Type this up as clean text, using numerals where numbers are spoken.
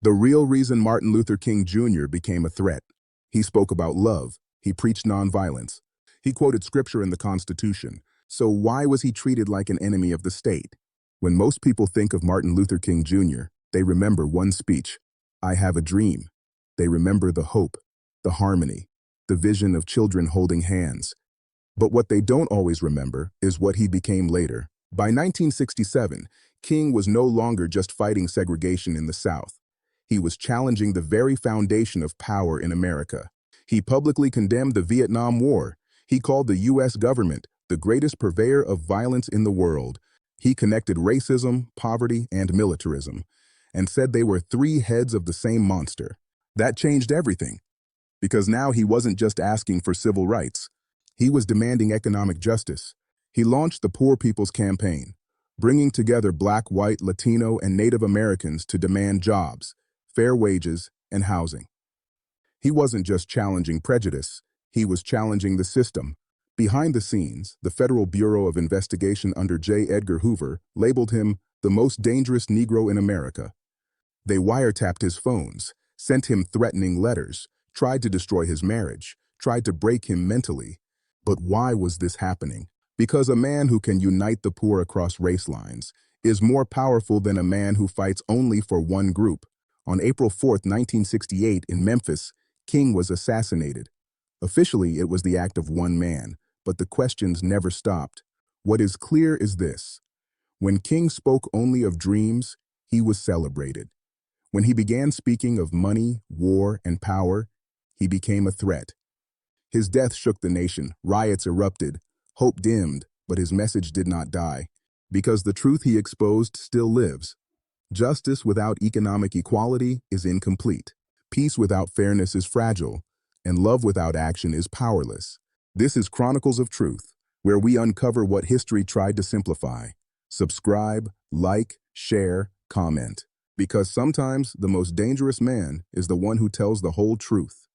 The real reason Martin Luther King Jr. became a threat. He spoke about love. He preached nonviolence. He quoted scripture in the Constitution. So why was he treated like an enemy of the state? When most people think of Martin Luther King Jr., they remember one speech, "I have a dream." They remember the hope, the harmony, the vision of children holding hands. But what they don't always remember is what he became later. By 1967, King was no longer just fighting segregation in the South. He was challenging the very foundation of power in America. He publicly condemned the Vietnam War. He called the U.S. government the greatest purveyor of violence in the world. He connected racism, poverty, and militarism, and said they were three heads of the same monster. That changed everything, because now he wasn't just asking for civil rights. He was demanding economic justice. He launched the Poor People's Campaign, bringing together Black, white, Latino, and Native Americans to demand jobs, fair wages, and housing. He wasn't just challenging prejudice, he was challenging the system. Behind the scenes, the Federal Bureau of Investigation under J. Edgar Hoover labeled him the most dangerous Negro in America. They wiretapped his phones, sent him threatening letters, tried to destroy his marriage, tried to break him mentally. But why was this happening? Because a man who can unite the poor across race lines is more powerful than a man who fights only for one group. On April 4, 1968, in Memphis, King was assassinated. Officially, it was the act of one man, but the questions never stopped. What is clear is this: when King spoke only of dreams, he was celebrated. When he began speaking of money, war, and power, he became a threat. His death shook the nation, riots erupted, hope dimmed, but his message did not die, because the truth he exposed still lives. Justice without economic equality is incomplete. Peace without fairness is fragile, and love without action is powerless. This is Chronicles of Truth, where we uncover what history tried to simplify. Subscribe, like, share, comment, because sometimes the most dangerous man is the one who tells the whole truth.